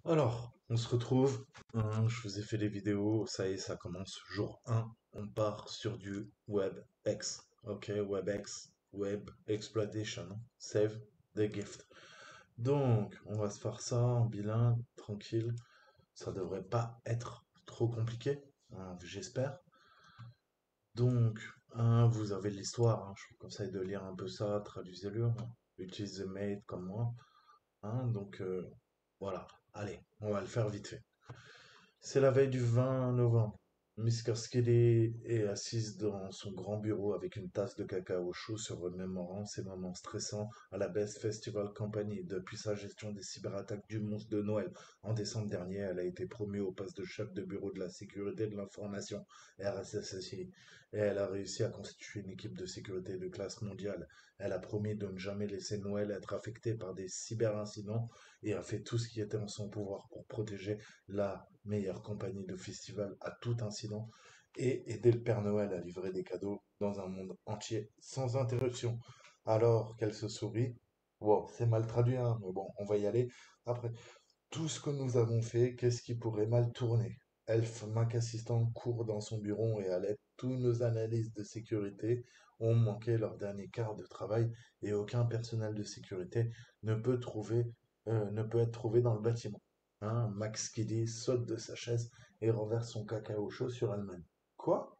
Alors, on se retrouve, je vous ai fait des vidéos, ça y est, ça commence, jour 1, on part sur du WebEx, ok, WebEx, Web Exploitation, Save the Gift. Donc, on va se faire ça en bilingue, tranquille, ça devrait pas être trop compliqué, j'espère. Donc, vous avez l'histoire, je vous conseille de lire un peu ça, traduisez-le, utilisez Mate comme moi, donc voilà, allez, on va le faire vite fait. C'est la veille du 20 novembre. Miss Kerskely est assise dans son grand bureau avec une tasse de cacao chaud se remémorant ses moments stressants à la Best Festival Company. Depuis sa gestion des cyberattaques du monstre de Noël en décembre dernier, elle a été promue au poste de chef de bureau de la sécurité de l'information, RSSI, et elle a réussi à constituer une équipe de sécurité de classe mondiale. Elle a promis de ne jamais laisser Noël être affecté par des cyberincidents et a fait tout ce qui était en son pouvoir pour protéger la meilleure compagnie de festival à tout incident et aider le Père Noël à livrer des cadeaux dans un monde entier sans interruption. Alors qu'elle se sourit, wow, c'est mal traduit, hein, mais bon, on va y aller. Après, tout ce que nous avons fait, qu'est-ce qui pourrait mal tourner? Elf, Mac Assistant, court dans son bureau et à l'aide, tous nos analystes de sécurité ont manqué leur dernier quart de travail et aucun personnel de sécurité ne peut être trouvé dans le bâtiment. Max Kiddy saute de sa chaise et renverse son cacao chaud sur elle-même. Quoi?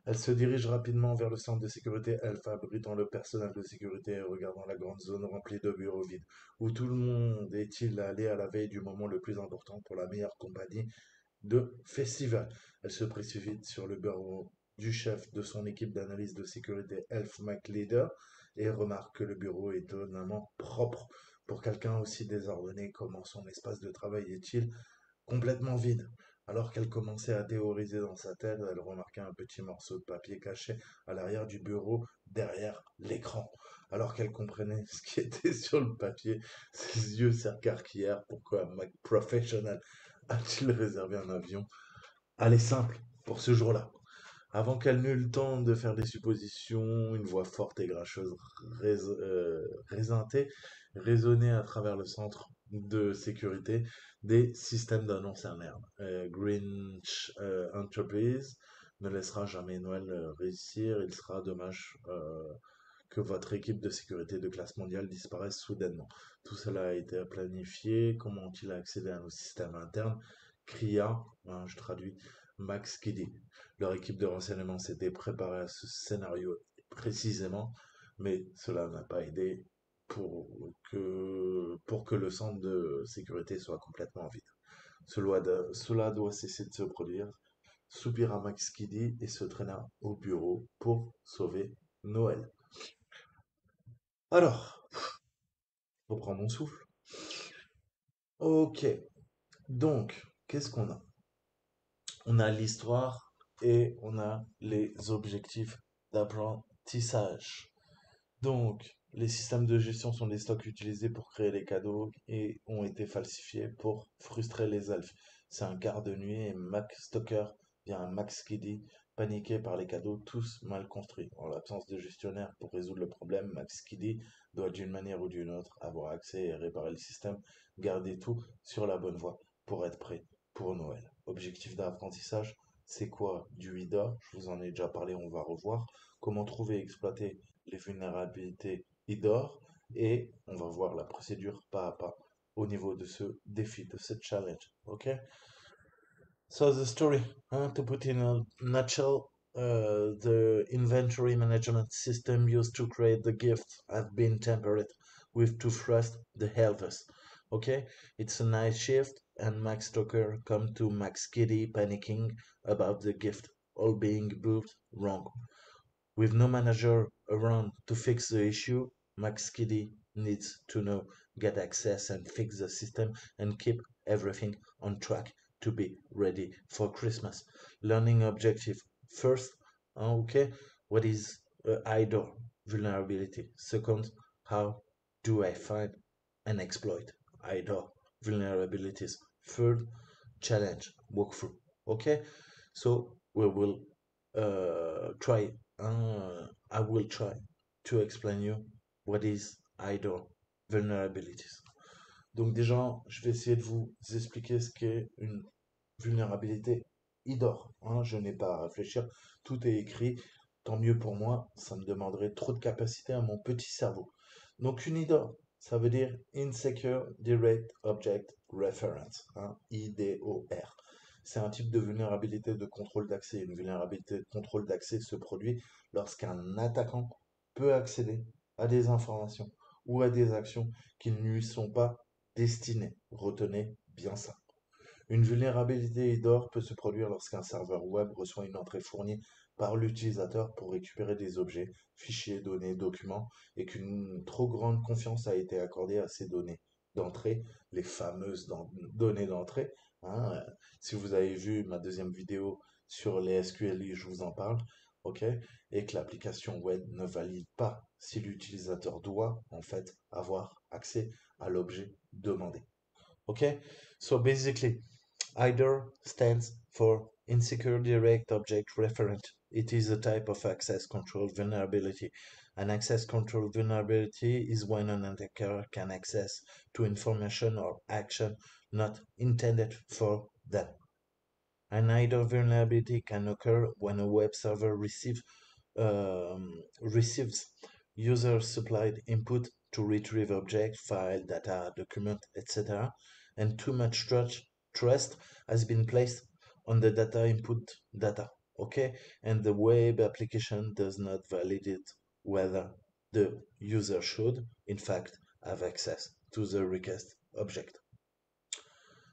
Elle se dirige rapidement vers le centre de sécurité Elf, abritant le personnel de sécurité et regardant la grande zone remplie de bureaux vides. Où tout le monde est-il allé à la veille du moment le plus important pour la meilleure compagnie de festival? Elle se précipite sur le bureau du chef de son équipe d'analyse de sécurité Elf McLeader et remarque que le bureau est étonnamment propre pour quelqu'un aussi désordonné. Comment son espace de travail est-il complètement vide? Alors qu'elle commençait à théoriser dans sa tête, elle remarqua un petit morceau de papier caché à l'arrière du bureau, derrière l'écran. Alors qu'elle comprenait ce qui était sur le papier, ses yeux s'écarquillèrent. Pourquoi Mac Professional a-t-il réservé un avion? Allez, simple, pour ce jour-là. Avant qu'elle n'eût le temps de faire des suppositions, une voix forte et gracheuse résintait résonnait à travers le centre de sécurité des systèmes d'annonces internes. Grinch Enterprise ne laissera jamais Noël réussir. Il sera dommage que votre équipe de sécurité de classe mondiale disparaisse soudainement. Tout cela a été planifié. Comment ont-ils accédé à nos systèmes internes? Cria, je traduis, Max Kiddy. Leur équipe de renseignement s'était préparée à ce scénario précisément, mais cela n'a pas aidé pour que le centre de sécurité soit complètement vide. Cela doit cesser de se produire, soupira Max Kiddy et se traîna au bureau pour sauver Noël. Alors, je reprends mon souffle. Ok, donc, qu'est-ce qu'on a? On a l'histoire et on a les objectifs d'apprentissage. Donc, les systèmes de gestion sont des stocks utilisés pour créer les cadeaux et ont été falsifiés pour frustrer les elfes. C'est un quart de nuit et Mac Stoker vient à Max Kiddy, paniqué par les cadeaux tous mal construits. En l'absence de gestionnaire pour résoudre le problème, Max Kiddy doit d'une manière ou d'une autre avoir accès et réparer le système, garder tout sur la bonne voie pour être prêt pour Noël. Objectif d'apprentissage, c'est quoi? Du HIDA, je vous en ai déjà parlé, on va revoir. Comment trouver et exploiter les vulnérabilités IDOR et on va voir la procédure pas à pas au niveau de ce défi, de ce challenge. Ok? So the story, to put in a nutshell, the inventory management system used to create the gift has been tampered with to thrust the Elvis. Okay, it's a night shift, and Max Stoker come to Max Kitty panicking about the gift all being built wrong. With no manager around to fix the issue, Max Kiddy needs to know, get access and fix the system and keep everything on track to be ready for Christmas. Learning objective. First, okay, what is IDOR vulnerability? Second, how do I find and exploit IDOR vulnerabilities? Third, challenge, walkthrough. Okay, so we will I will try to explain you what is IDOR vulnerabilities. Donc déjà, je vais essayer de vous expliquer ce qu'est une vulnérabilité IDOR. Hein, je n'ai pas à réfléchir, tout est écrit. Tant mieux pour moi, ça me demanderait trop de capacité à mon petit cerveau. Donc une IDOR, ça veut dire Insecure Direct Object Reference, hein, IDOR. C'est un type de vulnérabilité de contrôle d'accès. Une vulnérabilité de contrôle d'accès se produit lorsqu'un attaquant peut accéder à des informations ou à des actions qui ne lui sont pas destinées. Retenez bien ça. Une vulnérabilité IDOR peut se produire lorsqu'un serveur web reçoit une entrée fournie par l'utilisateur pour récupérer des objets, fichiers, données, documents, et qu'une trop grande confiance a été accordée à ces données d'entrée, les fameuses données d'entrée. Hein, si vous avez vu ma deuxième vidéo sur les SQLI, je vous en parle, ok, et que l'application web ne valide pas si l'utilisateur doit en fait avoir accès à l'objet demandé. Okay, so basically, IDOR stands for Insecure Direct Object Referent. It is a type of access control vulnerability. An access control vulnerability is when an attacker can access to information or action not intended for them. An IDOR vulnerability can occur when a web server receives user-supplied input to retrieve object, file, data, document, etc., and too much trust has been placed on the data input data, okay? And the web application does not validate whether the user should, in fact, have access to the request object.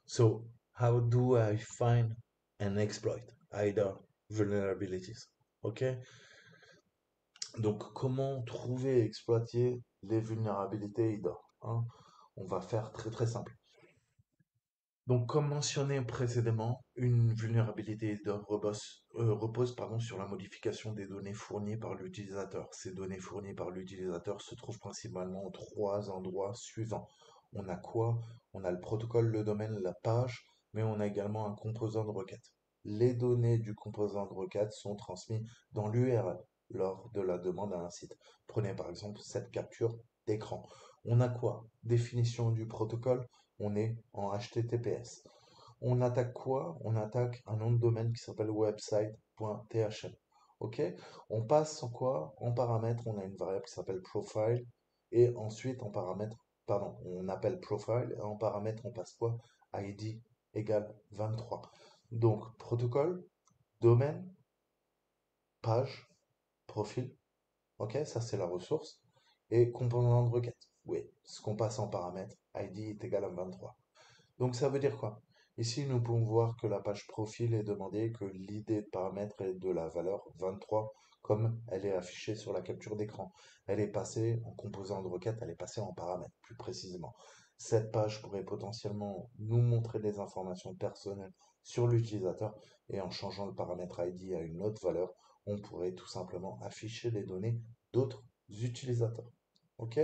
So how do I find and exploit IDOR vulnerabilities? Okay? Donc, comment trouver et exploiter les vulnérabilités IDOR, hein? On va faire très très simple. Donc, comme mentionné précédemment, une vulnérabilité IDOR repose sur la modification des données fournies par l'utilisateur. Ces données fournies par l'utilisateur se trouvent principalement en trois endroits suivants. On a quoi? On a le protocole, le domaine, la page, mais on a également un composant de requête. Les données du composant de requête sont transmises dans l'URL lors de la demande à un site. Prenez par exemple cette capture d'écran. On a quoi? Définition du protocole, on est en HTTPS. On attaque quoi? On attaque un nom de domaine qui s'appelle website.thm. Ok? On passe en quoi? En paramètre, on a une variable qui s'appelle profile et ensuite en paramètre, pardon, on appelle profile et en paramètre on passe quoi? ID égale 23. Donc protocole, domaine, page, profil. Ok, ça c'est la ressource. Et composant de requête. Oui, ce qu'on passe en paramètre, ID est égal à 23. Donc ça veut dire quoi? Ici, nous pouvons voir que la page profil est demandée, que l'idée de paramètre est de la valeur 23, comme elle est affichée sur la capture d'écran. Elle est passée en composant de requête, elle est passée en paramètre, plus précisément. Cette page pourrait potentiellement nous montrer des informations personnelles sur l'utilisateur, et en changeant le paramètre ID à une autre valeur, on pourrait tout simplement afficher les données d'autres utilisateurs. OK?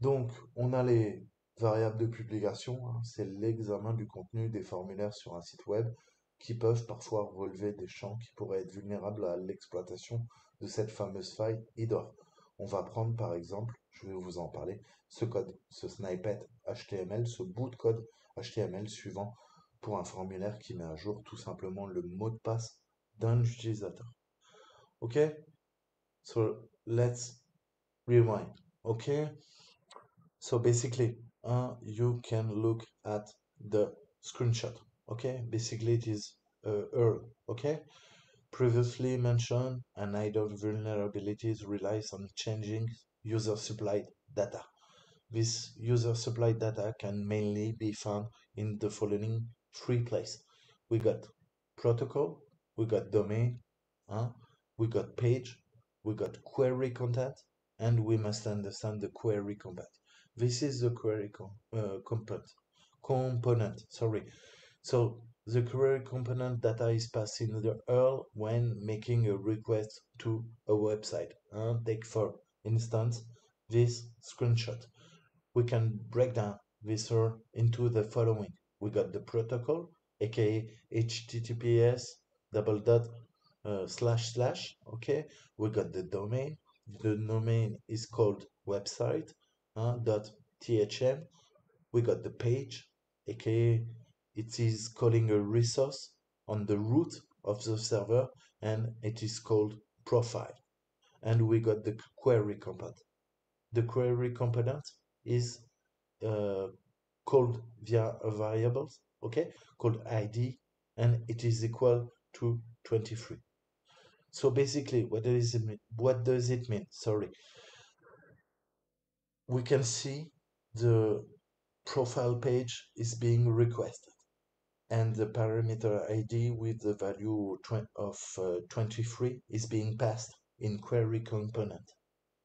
Donc, on a les variables de publication, hein, c'est l'examen du contenu des formulaires sur un site web qui peuvent parfois relever des champs qui pourraient être vulnérables à l'exploitation de cette fameuse faille IDOR. On va prendre par exemple, je vais vous en parler, ce code, ce snippet HTML, ce bout de code HTML suivant pour un formulaire qui met à jour tout simplement le mot de passe d'un utilisateur. Ok? So let's rewind. Ok? So basically, you can look at the screenshot. Okay, basically it is Earl. Okay, previously mentioned, an IDOR vulnerabilities relies on changing user supplied data. This user supplied data can mainly be found in the following three places. We got protocol, we got domain, we got page, we got query content, and we must understand the query content. This is the query component. Sorry. So the query component data is passed in the URL when making a request to a website. Take for instance this screenshot. We can break down this URL into the following. We got the protocol, aka HTTPS double dot // okay. We got the domain. The domain is called website dot thm. we got the page, aka it is calling a resource on the root of the server, and it is called profile. And we got the query component. The query component is uh, called via a variable, okay, called ID, and it is equal to 23. So basically, what does it mean? What does it mean? Sorry, we can see the profile page is being requested, and the parameter ID with the value of 23 is being passed in query component.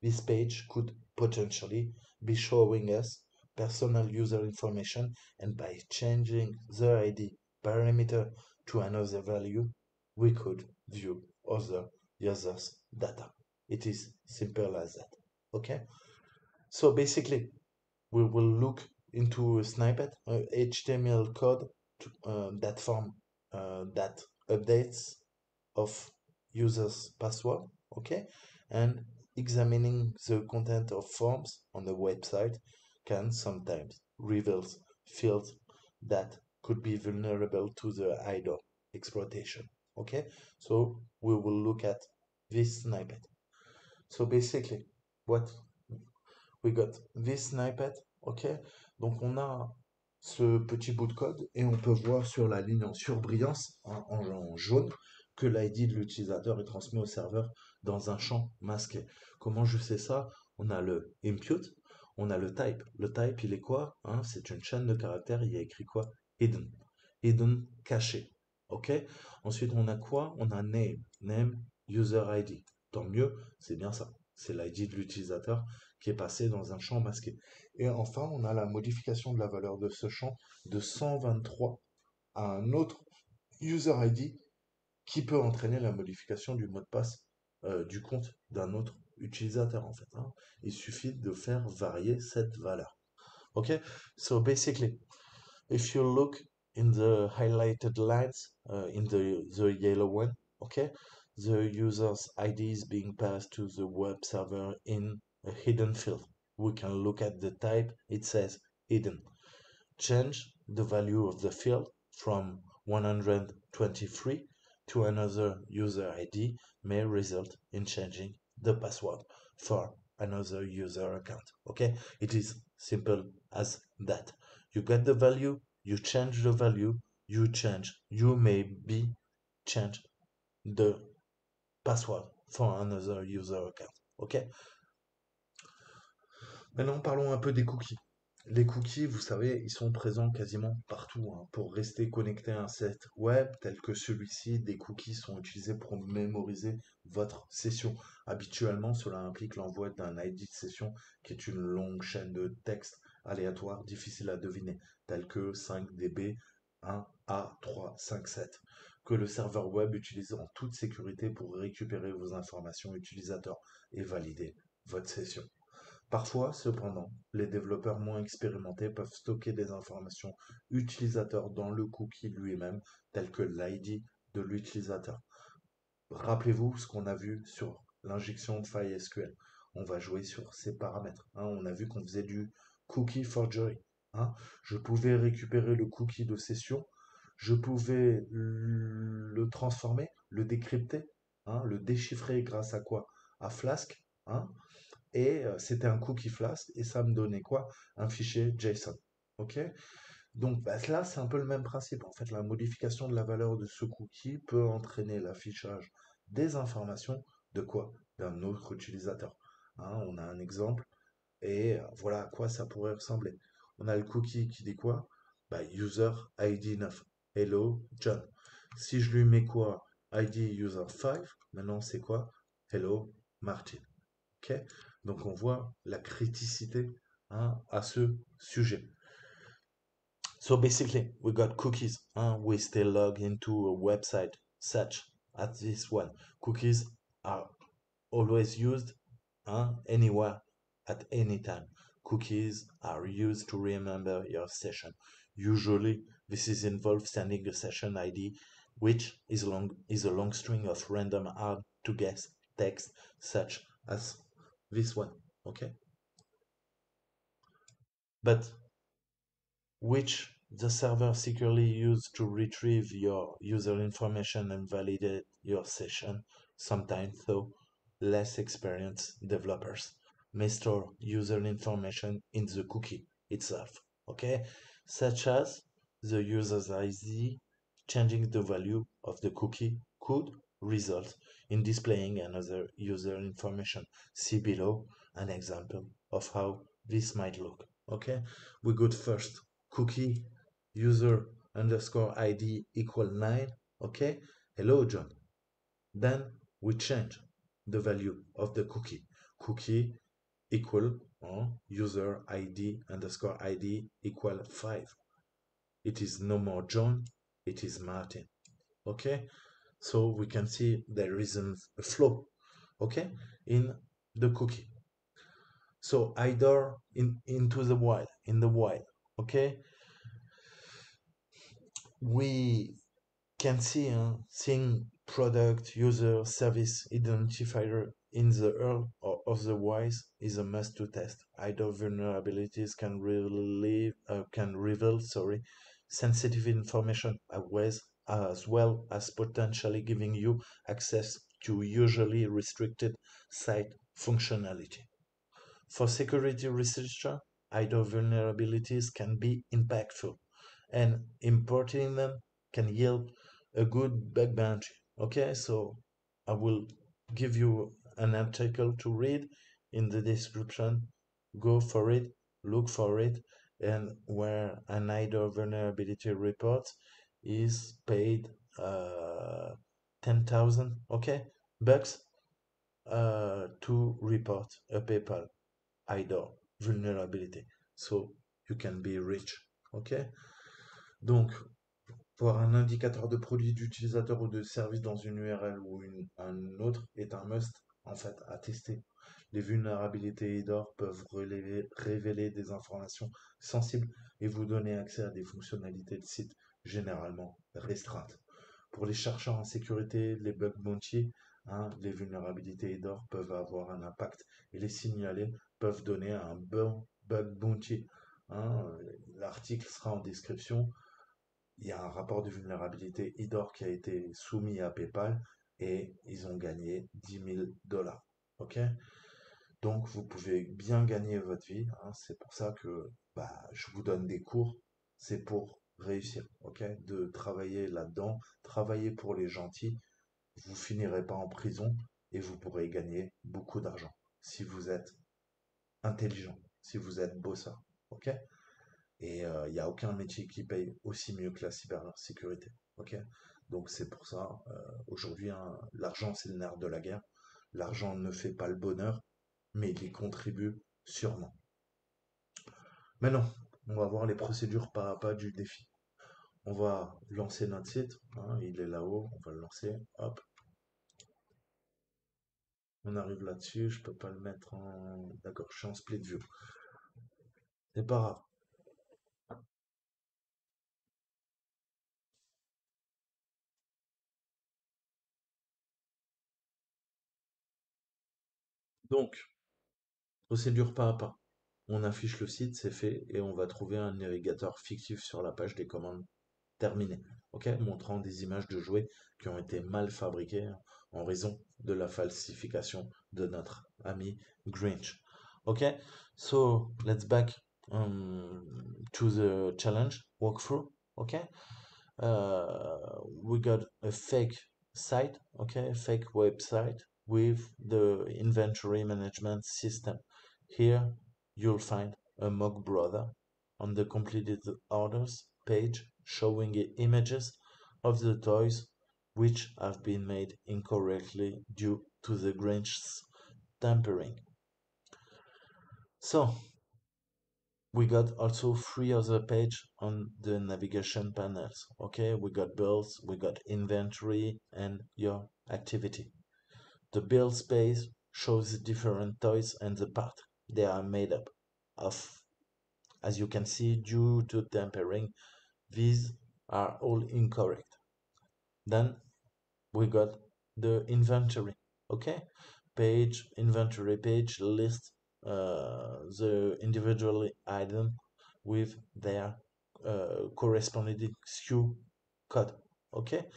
This page could potentially be showing us personal user information, and by changing the ID parameter to another value, we could view other users' data. It is simple as that. Okay? So basically, we will look into a snippet, HTML code that form that updates of users' password, okay? And examining the content of forms on the website can sometimes reveal fields that could be vulnerable to the IDOR exploitation, okay? So we will look at this snippet. So basically, what we got this snippet, ok? Donc on a ce petit bout de code et on peut voir sur la ligne en surbrillance, en jaune, que l'ID de l'utilisateur est transmis au serveur dans un champ masqué. Comment je sais ça? On a le impute, on a le type. Le type, il est quoi? Hein, c'est une chaîne de caractères, il y a écrit quoi? Hidden. Hidden caché. Ok? Ensuite, on a quoi? On a name. Name, user ID. Tant mieux, c'est bien ça. C'est l'ID de l'utilisateur qui est passé dans un champ masqué. Et enfin, on a la modification de la valeur de ce champ de 123 à un autre user ID qui peut entraîner la modification du mot de passe du compte d'un autre utilisateur en fait. Hein. Il suffit de faire varier cette valeur. Okay, so basically, if you look in the highlighted lines in the yellow one, okay, the user's ID is being passed to the web server in a hidden field. We can look at the type, it says hidden. Change the value of the field from 123 to another user ID may result in changing the password for another user account. Okay, it is simple as that. You get the value, you change the value, you may be change the password for another user account. Okay. Maintenant, parlons un peu des cookies. Les cookies, vous savez, ils sont présents quasiment partout, hein. Pour rester connecté à un site web tel que celui-ci, des cookies sont utilisés pour mémoriser votre session. Habituellement, cela implique l'envoi d'un ID de session qui est une longue chaîne de texte aléatoire difficile à deviner, tel que 5 dB 1A357, que le serveur web utilise en toute sécurité pour récupérer vos informations utilisateurs et valider votre session. Parfois, cependant, les développeurs moins expérimentés peuvent stocker des informations utilisateurs dans le cookie lui-même, tel que l'ID de l'utilisateur. Rappelez-vous ce qu'on a vu sur l'injection de faille SQL. On va jouer sur ces paramètres. Hein. On a vu qu'on faisait du cookie forgery. Hein. Je pouvais récupérer le cookie de session, je pouvais le transformer, le décrypter, hein, le déchiffrer grâce à quoi? À Flask. Hein, et c'était un cookie Flask et ça me donnait quoi? Un fichier JSON. Ok? Donc bah, là, c'est un peu le même principe. En fait, la modification de la valeur de ce cookie peut entraîner l'affichage des informations de quoi? D'un autre utilisateur. Hein, on a un exemple et voilà à quoi ça pourrait ressembler. On a le cookie qui dit quoi? Bah, user ID 9. Hello John. Si je lui mets quoi? ID user 5, maintenant c'est quoi? Hello Martin. Ok, donc on voit la criticité hein, à ce sujet. So basically, we got cookies. We still log into a website such as this one. Cookies are always used anywhere at any time. Cookies are used to remember your session. Usually, this is involved sending the session ID, which is a long string of random hard to guess text, such as this one. Okay, but which the server securely used to retrieve your user information and validate your session. Sometimes, though, less experienced developers may store user information in the cookie itself, okay? Such as the user's ID. Changing the value of the cookie could result in displaying another user information. See below an example of how this might look, okay? We got first cookie user underscore ID equal 9, okay? Hello, John. Then we change the value of the cookie. Cookie equal user ID underscore ID equal 5. It is no more John, it is Martin. Okay? So we can see there is a flow, okay, in the cookie. So either into the while, in the while, okay, we can see seeing product, user, service identifier in the URL or otherwise is a must to test. Either vulnerabilities can reveal sensitive information as well as potentially giving you access to usually restricted site functionality. For security researcher, either vulnerabilities can be impactful and importing them can yield a good bug bounty. Okay, so I will give you an article to read in the description. Go for it, look for it, and where an IDOR vulnerability report is paid 10,000, okay, bucks to report a PayPal IDOR vulnerability. So you can be rich, okay? Donc, pour un indicateur de produit d'utilisateur ou de service dans une URL ou un autre est un must en fait à tester. Les vulnérabilités IDOR peuvent révéler des informations sensibles et vous donner accès à des fonctionnalités de site généralement restreintes. Pour les chercheurs en sécurité, les bug bounty, les vulnérabilités IDOR peuvent avoir un impact et les signaler peuvent donner un bon bug bounty. Hein. L'article sera en description. Il y a un rapport de vulnérabilité IDOR qui a été soumis à PayPal et ils ont gagné 10 000 dollars. Ok? Donc vous pouvez bien gagner votre vie. C'est pour ça que je vous donne des cours. C'est pour réussir. Ok? De travailler là-dedans, travailler pour les gentils. Vous finirez pas en prison et vous pourrez gagner beaucoup d'argent si vous êtes intelligent, si vous êtes bosseur. Ok? Et il n'y a aucun métier qui paye aussi mieux que la cybersécurité. Ok? Donc c'est pour ça, aujourd'hui, l'argent c'est le nerf de la guerre. L'argent ne fait pas le bonheur, mais il y contribue sûrement. Maintenant, on va voir les procédures pas à pas du défi. On va lancer notre site, il est là-haut, on va le lancer, hop. On arrive là-dessus, je peux pas le mettre en... D'accord, je suis en split view. C'est pas grave. Donc, procédure pas à pas. On affiche le site, c'est fait, et on va trouver un navigateur fictif sur la page des commandes terminées. Ok, montrant des images de jouets qui ont été mal fabriquées en raison de la falsification de notre ami Grinch. Ok, so let's back to the challenge walkthrough. Okay, we got a fake site, okay, fake website with the inventory management system. Here you'll find a mock brother on the completed orders page showing images of the toys which have been made incorrectly due to the Grinch's tampering. So we got also three other page on the navigation panels. Okay, we got bills, we got inventory, and your activity. The bill space shows the different toys and the part they are made up of. As you can see, due to tampering, these are all incorrect. Then we got the inventory. Okay, page inventory page lists the individual item with their corresponding SKU code. Okay,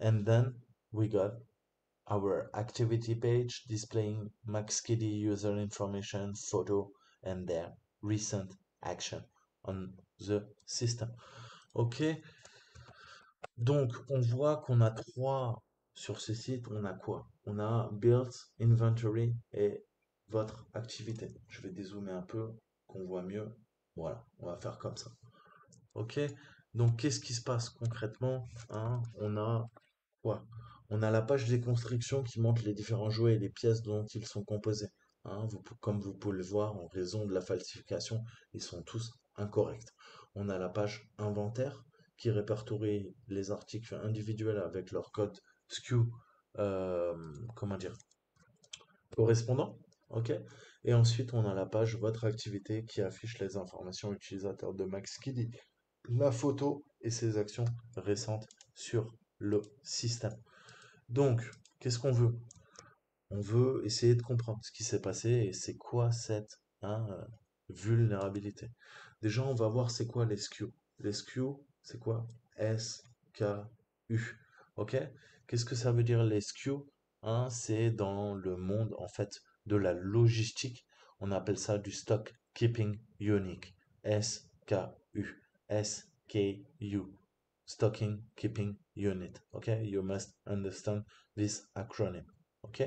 and then we got our activity page displaying MaxKiDi user information, photo, and their recent action on the system. Ok, donc on voit qu'on a trois sur ce site. On a quoi? On a Build, Inventory et votre activité. Je vais dézoomer un peu, qu'on voit mieux. Voilà, on va faire comme ça. Ok, donc qu'est-ce qui se passe concrètement, hein? On a quoi? On a la page des constructions qui montre les différents jouets et les pièces dont ils sont composés. Hein, comme vous pouvez le voir, en raison de la falsification, ils sont tous incorrects. On a la page inventaire qui répertorie les articles individuels avec leur code SKU, euh, comment dire, correspondant. Ok. Et ensuite, on a la page votre activité qui affiche les informations utilisateurs de MaxKiDi, la photo et ses actions récentes sur le système. Donc, qu'est-ce qu'on veut? On veut essayer de comprendre ce qui s'est passé et c'est quoi cette hein, vulnérabilité. Déjà, on va voir c'est quoi les SKU. Les SKU, c'est quoi? S-K-U. Ok? Qu'est-ce que ça veut dire les SKU? Hein, c'est dans le monde en fait de la logistique. On appelle ça du stock keeping unique. S-K-U. S-K-U. Stocking Keeping Unit. Okay, you must understand this acronym. Ok.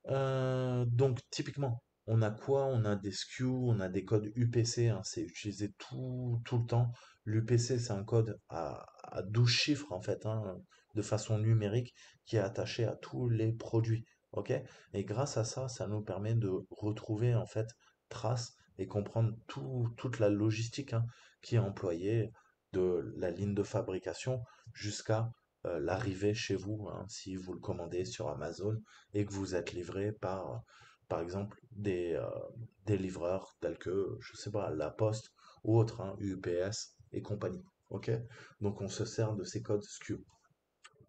Donc typiquement, on a quoi? On a des SKU, on a des codes UPC, hein, c'est utilisé tout le temps. L'UPC, c'est un code à 12 chiffres en fait, hein, de façon numérique, qui est attaché à tous les produits. Ok? Et grâce à ça, ça nous permet de retrouver en fait trace et comprendre toute la logistique hein, qui est employée de la ligne de fabrication jusqu'à l'arrivée chez vous, hein, si vous le commandez sur Amazon et que vous êtes livré par exemple, des livreurs tels que, je sais pas, La Poste ou autres, hein, UPS et compagnie. Ok? Donc on se sert de ces codes SKU,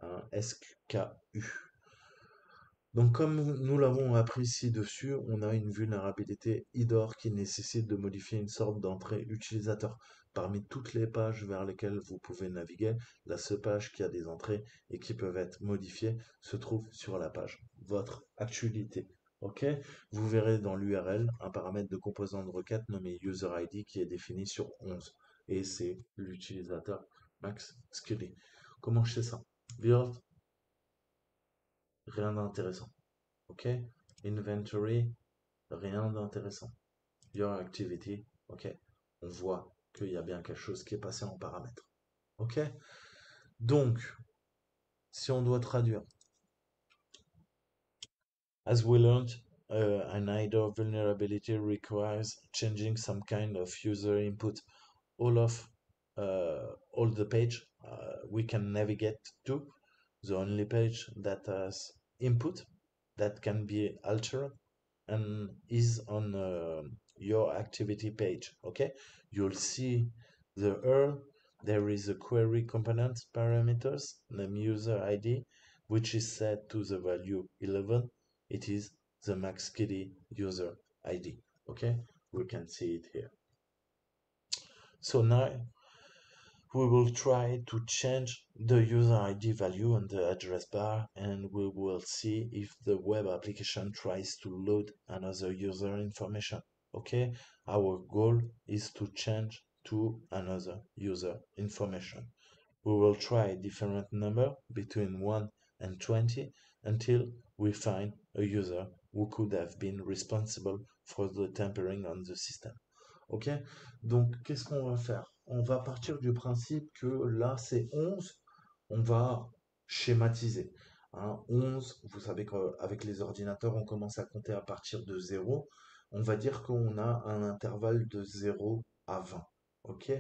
hein, SKU. Donc comme nous l'avons appris ci-dessus, on a une vulnérabilité IDOR qui nécessite de modifier une sorte d'entrée utilisateur. Parmi toutes les pages vers lesquelles vous pouvez naviguer, la seule page qui a des entrées et qui peuvent être modifiées se trouve sur la page Votre actualité. Ok? Vous verrez dans l'URL un paramètre de composant de requête nommé UserID qui est défini sur 11. Et c'est l'utilisateur Max Skelly. Comment je sais ça? Build, rien d'intéressant. Ok? Inventory, rien d'intéressant. Your activity, ok? On voit qu'il y a bien quelque chose qui est passé en paramètre. Ok? Donc, si on doit traduire, as we learned, an IDOR vulnerability requires changing some kind of user input. All the page we can navigate to, the only page that has input that can be altered and is on your activity page. Okay, you'll see the URL. There is a query component parameters, name user ID, which is set to the value 11. It is the MaxKiDi user ID. Okay, we can see it here. So now we will try to change the user ID value on the address bar and we will see if the web application tries to load another user information. Okay, our goal is to change to another user information. We will try different number between 1 and 20 until we find a user who could have been responsible for the tampering on the system. Ok? Donc, qu'est-ce qu'on va faire? On va partir du principe que là, c'est 11. On va schématiser. Hein, 11, vous savez qu'avec les ordinateurs, on commence à compter à partir de 0. On va dire qu'on a un intervalle de 0 à 20. Ok?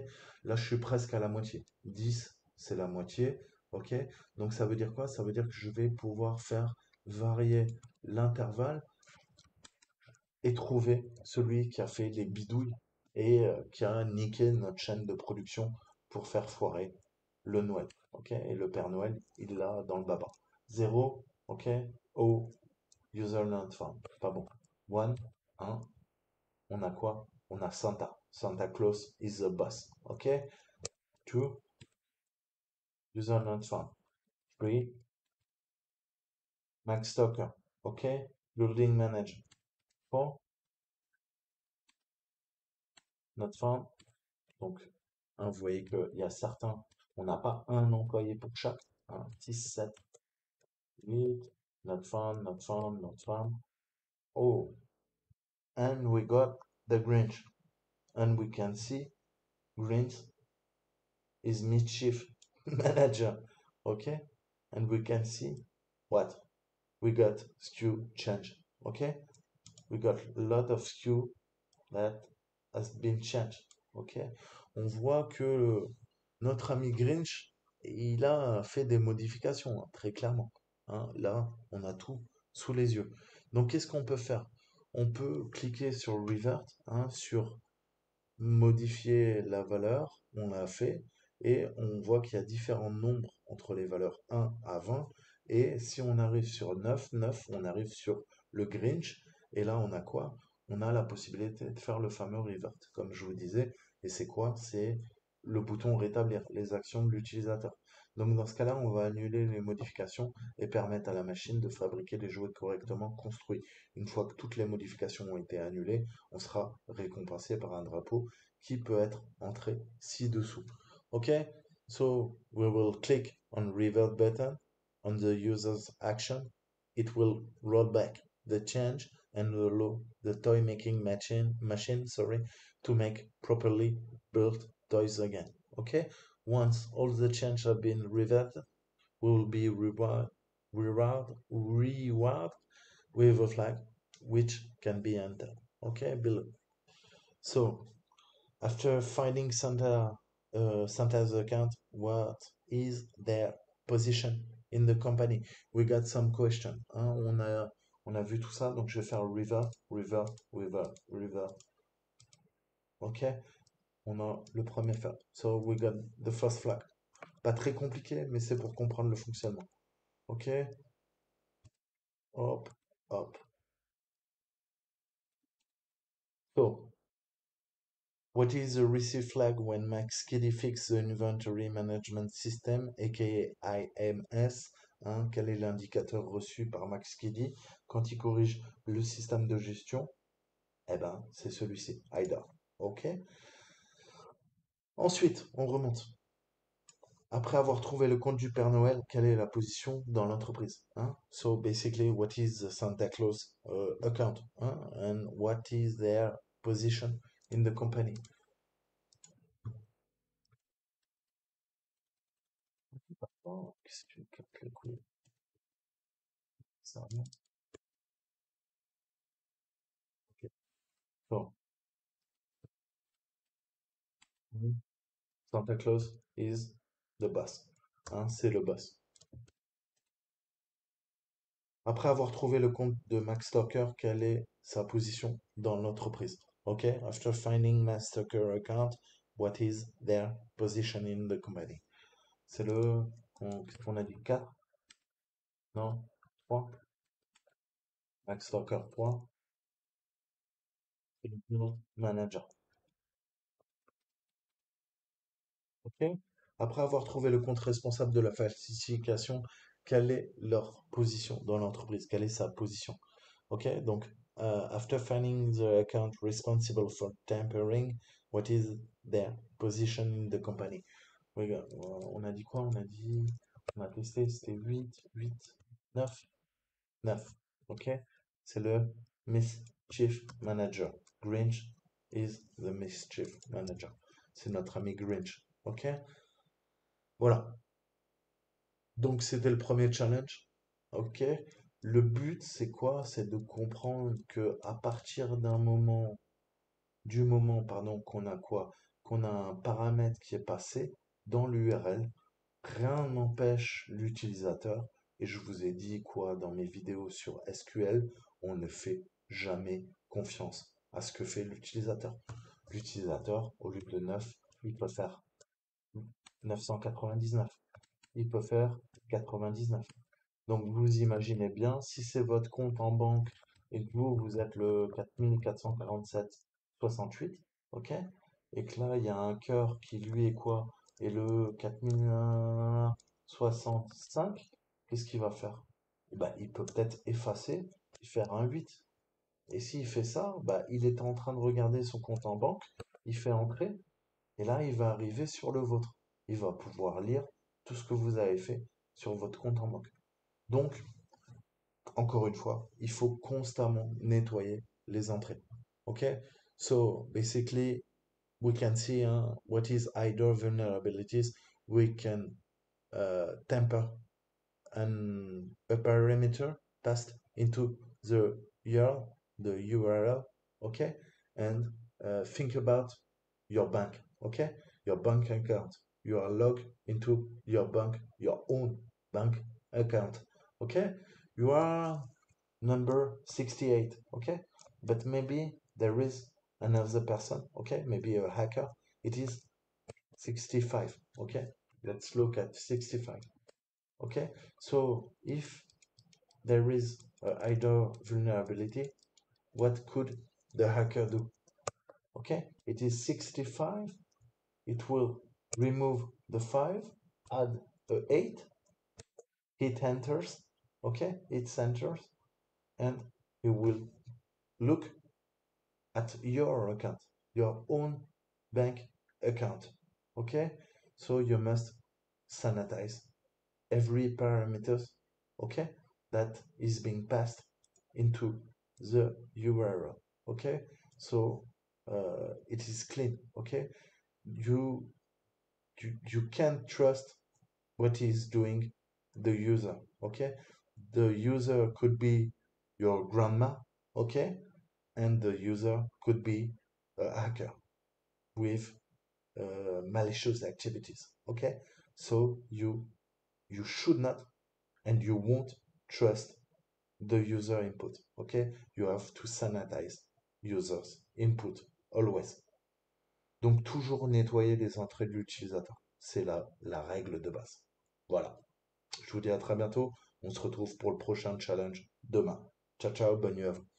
Là, je suis presque à la moitié. 10, c'est la moitié. Ok? Donc, ça veut dire quoi? Ça veut dire que je vais pouvoir faire varier l'intervalle et trouver celui qui a fait les bidouilles et qui a niqué notre chaîne de production pour faire foirer le Noël. Ok? Et le Père Noël, il l'a dans le baba. 0, ok? Oh, user not found. Pas bon. 1, 1. On a quoi? On a Santa. Santa Claus is the boss. Okay? 2, user not found. 3, Max Stoker. Okay? Building manager. 4, not found. Donc, hein, vous voyez qu'il y a certains, on n'a pas un employé pour chaque. 6, 7, 8, not found, not found, not found. Oh, and we got the Grinch. And we can see Grinch is mischief manager. Okay? And we can see what? We got SKU change. Okay? We got a lot of SKU that has been changed. Okay? On voit que notre ami Grinch, il a fait des modifications, hein, très clairement. Hein. Là, on a tout sous les yeux. Donc, qu'est-ce qu'on peut faire? On peut cliquer sur Revert, hein, sur modifier la valeur, on l'a fait, et on voit qu'il y a différents nombres entre les valeurs 1 à 20, et si on arrive sur 9, 9, on arrive sur le Grinch, et là on a quoi? On a la possibilité de faire le fameux revert, comme je vous disais, et c'est quoi? C'est le bouton rétablir les actions de l'utilisateur. Donc dans ce cas-là, on va annuler les modifications et permettre à la machine de fabriquer les jouets correctement construits. Une fois que toutes les modifications ont été annulées, on sera récompensé par un drapeau qui peut être entré ci-dessous. OK? So we will click on revert button on the user's action. It will roll back the change and allow the toy making machine to make properly built toys again. Okay? Once all the change have been reverted, we will be reward with a flag which can be entered. Okay, below. So after finding Santa's account, what is their position in the company? We got some question. Hein, on a vu tout ça, donc je vais faire revert, revert, revert, revert. Ok, on a le premier fait. So we got the first flag. Pas très compliqué, mais c'est pour comprendre le fonctionnement. Ok, hop, hop. So what is the receive flag when Max Kiddy fix the inventory management system, aka IMS? Hein, quel est l'indicateur reçu par Max Kiddy quand il corrige le système de gestion? Eh ben, c'est celui-ci, IDA. OK? Ensuite, on remonte. Après avoir trouvé le compte du Père Noël, quelle est la position dans l'entreprise? Hein? So basically, what is the Santa Claus account? Hein? And what is their position in the company? Oh, qu'est-ce que tu captes le coup? Ça remonte. Ok. Bon. Mhm. Santa Claus is the boss. Hein, c'est le boss. Après avoir trouvé le compte de Max Stalker, quelle est sa position dans l'entreprise? Ok, after finding Max Stalker account, what is their position in the company? C'est le, qu'est-ce qu'on a dit? 4? Non? 3? Max Stalker 3, c'est le bureau manager. Ok. Après avoir trouvé le compte responsable de la falsification, quelle est leur position dans l'entreprise? Quelle est sa position? Ok, donc after finding the account responsible for tampering, what is their position in the company? Oui, on a dit quoi? On a testé, c'était 8, 9, 9. Ok, c'est le mischief manager. Grinch is the mischief manager. C'est notre ami Grinch. Ok, voilà. Donc c'était le premier challenge. Ok. Le but, c'est quoi? C'est de comprendre que à partir du moment, pardon, qu'on a quoi? Qu'on a un paramètre qui est passé dans l'URL, rien n'empêche l'utilisateur. Et je vous ai dit quoi dans mes vidéos sur SQL, on ne fait jamais confiance à ce que fait l'utilisateur. L'utilisateur, au lieu de 9, il peut faire 999. Il peut faire 99. Donc vous imaginez bien, si c'est votre compte en banque et que vous êtes le 4447 68, ok? et que là, il y a un cœur qui lui est quoi? Et le 4065, qu'est-ce qu'il va faire? Bah, il peut peut-être effacer et faire un 8. Et s'il fait ça, bah, il est en train de regarder son compte en banque, il fait entrer, et là, il va arriver sur le vôtre. Il va pouvoir lire tout ce que vous avez fait sur votre compte en banque. Donc, encore une fois, il faut constamment nettoyer les entrées. Okay? So basically, we can see what is either vulnerabilities. We can temper a parameter passed into the URL, okay? And think about your bank, okay? Your bank account. You are logged into your bank, your own bank account, okay? You are number 68, okay? But maybe there is another person, okay? Maybe a hacker. It is 65, okay? Let's look at 65, okay? So if there is either vulnerability, what could the hacker do? Okay, it is 65. It will remove the 5, add a 8, hit enters, okay, it enters, and it will look at your account, your own bank account, okay? So you must sanitize every parameters, okay, that is being passed into the URL, okay? So it is clean, okay? You, you can't trust what is doing the user, okay? The user could be your grandma, okay? And the user could be a hacker with malicious activities, okay? So you should not and you won't trust the user input, okay? You have to sanitize users input always. Donc toujours nettoyer les entrées de l'utilisateur. C'est la règle de base. Voilà. Je vous dis à très bientôt. On se retrouve pour le prochain challenge demain. Ciao ciao, bonne nuit à vous.